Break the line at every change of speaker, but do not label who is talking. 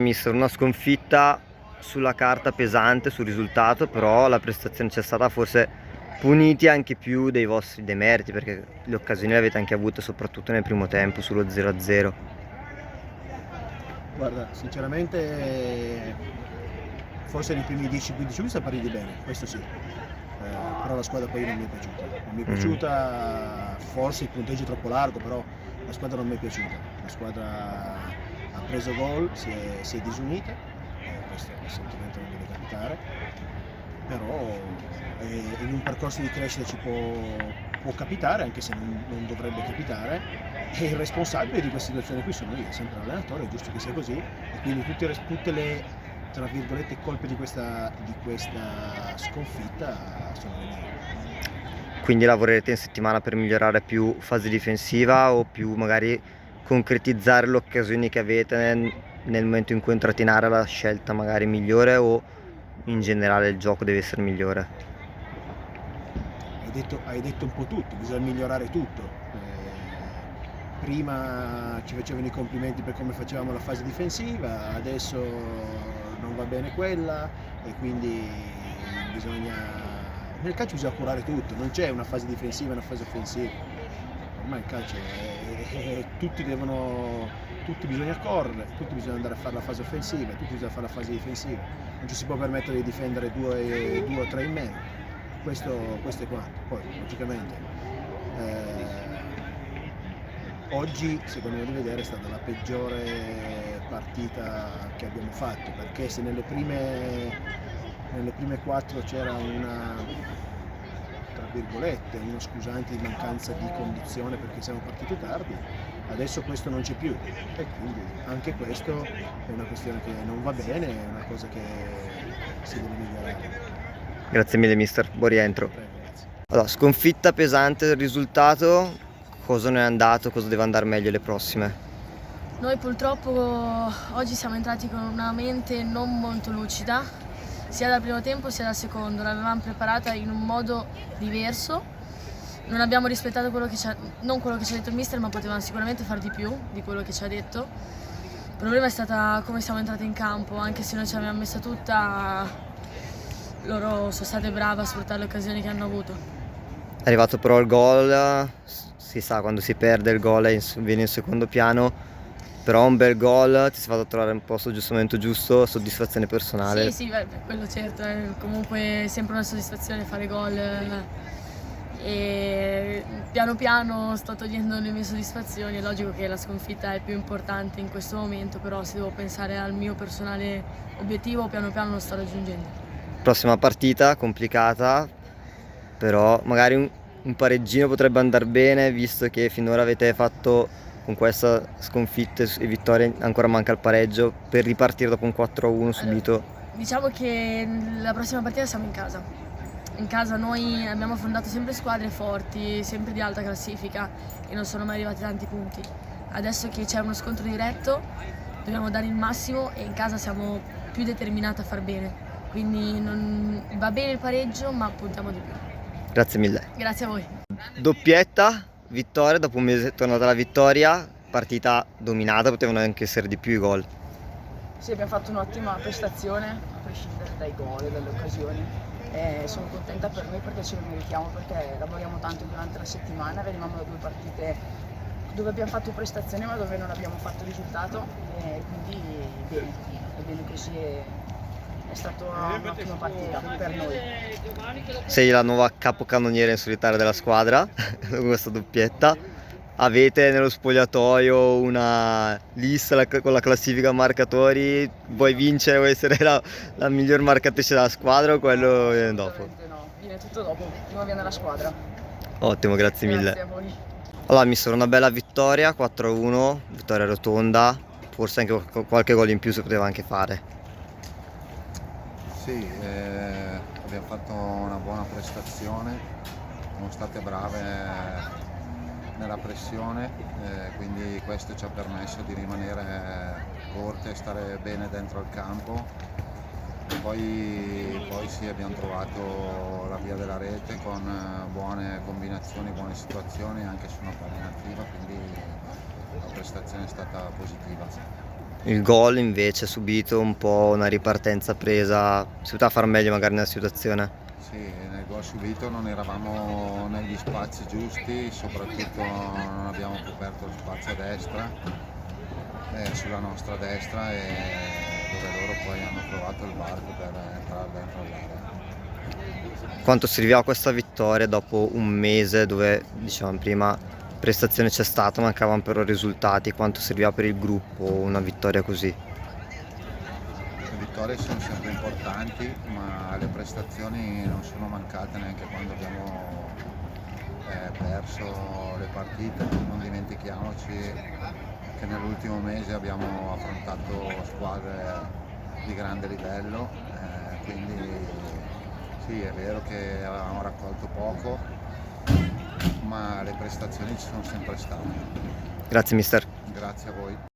Mister, una sconfitta sulla carta pesante sul risultato, però la prestazione c'è stata, forse puniti anche più dei vostri demeriti, perché le occasioni le avete anche avute soprattutto nel primo tempo sullo 0-0.
Guarda, sinceramente forse nei primi 10-15 minuti siamo partiti bene, questo sì. Però la squadra poi non mi è piaciuta. Non mi è piaciuta, forse il punteggio è troppo largo, però la squadra non mi è piaciuta. La squadra ha preso gol, si è disunita, questo assolutamente non deve capitare, però in un percorso di crescita ci può capitare, anche se non dovrebbe capitare, e il responsabile di questa situazione qui sono io, sempre l'allenatore, è giusto che sia così, e quindi tutte le, tra virgolette, colpe di questa sconfitta sono le mie.
Quindi lavorerete in settimana per migliorare più fase difensiva o più magari concretizzare le occasioni che avete nel momento in cui entrate in area, la scelta magari migliore, o in generale il gioco deve essere migliore?
Hai detto un po' tutto, bisogna migliorare tutto. Prima ci facevano i complimenti per come facevamo la fase difensiva, adesso non va bene quella, e quindi nel calcio bisogna curare tutto, non c'è una fase difensiva e una fase offensiva. Ormai il calcio tutti bisogna correre, tutti bisogna andare a fare la fase offensiva, tutti bisogna fare la fase difensiva, non ci si può permettere di difendere due o tre in meno. Questo è quanto. Poi logicamente oggi, secondo me, di vedere, è stata la peggiore partita che abbiamo fatto, perché se nelle prime 4 c'era tra virgolette, uno scusante di mancanza di condizione perché siamo partiti tardi, adesso questo non c'è più, e quindi anche questo è una questione che non va bene, è una cosa che si deve migliorare.
Grazie mille mister, buon rientro.
Prego, grazie.
Allora, sconfitta pesante del risultato, cosa non è andato, cosa deve andare meglio le prossime?
Noi purtroppo oggi siamo entrati con una mente non molto lucida, sia dal primo tempo sia dal secondo. L'avevamo preparata in un modo diverso, non abbiamo rispettato non quello che ci ha detto il mister, ma potevamo sicuramente fare di più di quello che ci ha detto. Il problema è stata come siamo entrati in campo, anche se noi ce l'abbiamo messa tutta, loro sono state brave a sfruttare le occasioni che hanno avuto.
È arrivato però il gol, si sa quando si perde il gol viene in secondo piano, però un bel gol, ti sei fatto trovare un posto giusto, momento giusto, soddisfazione personale.
Sì, beh, quello certo, comunque è sempre una soddisfazione fare gol, e piano piano sto togliendo le mie soddisfazioni. È logico che la sconfitta è più importante in questo momento, però se devo pensare al mio personale obiettivo, piano piano lo sto raggiungendo.
Prossima partita complicata, però magari un pareggino potrebbe andare bene, visto che finora avete fatto con questa sconfitta e vittoria, ancora manca il pareggio per ripartire dopo un 4-1 subito.
Allora, diciamo che la prossima partita siamo in casa. In casa noi abbiamo affrontato sempre squadre forti, sempre di alta classifica, e non sono mai arrivati tanti punti. Adesso che c'è uno scontro diretto dobbiamo dare il massimo, e in casa siamo più determinati a far bene. Quindi va bene il pareggio, ma puntiamo di più.
Grazie mille.
Grazie a voi.
Doppietta, vittoria, dopo un mese è tornata la vittoria, partita dominata, potevano anche essere di più i gol.
Sì, abbiamo fatto un'ottima prestazione, a prescindere dai gol e dalle occasioni. Sono contenta per noi perché ce lo meritiamo, perché lavoriamo tanto durante la settimana, venivamo da 2 partite dove abbiamo fatto prestazioni ma dove non abbiamo fatto risultato, e quindi bene così, è stata un'ottima partita per noi.
Sei la nuova capocannoniere in solitaria della squadra con questa doppietta. Avete nello spogliatoio una lista con la classifica marcatori? Vuoi vincere, vuoi essere la miglior marcatrice della squadra, o quello viene dopo?
No, viene tutto dopo, prima viene la squadra.
Ottimo, grazie mille.
Grazie a voi.
Allora, mister, una bella vittoria, 4-1, vittoria rotonda, forse anche qualche gol in più si poteva anche fare.
Sì, abbiamo fatto una buona prestazione, siamo state brave nella pressione, quindi questo ci ha permesso di rimanere corte e stare bene dentro il campo. Poi sì, abbiamo trovato la via della rete con buone combinazioni, buone situazioni anche su una palla inattiva, quindi la prestazione è stata positiva.
Il gol invece subito, un po' una ripartenza presa, si poteva far meglio magari nella situazione.
Sì, nel gol subito non eravamo negli spazi giusti, soprattutto non abbiamo coperto lo spazio a destra, sulla nostra destra, e dove loro poi hanno trovato il varco per entrare dentro l'area.
Quanto serviva questa vittoria dopo un mese dove, dicevamo prima, prestazione c'è stata, mancavano però risultati, quanto serviva per il gruppo una vittoria così?
Le vittorie sono sempre importanti, ma le prestazioni non sono mancate neanche quando abbiamo perso le partite. Non dimentichiamoci che nell'ultimo mese abbiamo affrontato squadre di grande livello, quindi sì, è vero che avevamo raccolto poco, ma le prestazioni ci sono sempre state.
Grazie mister.
Grazie a voi.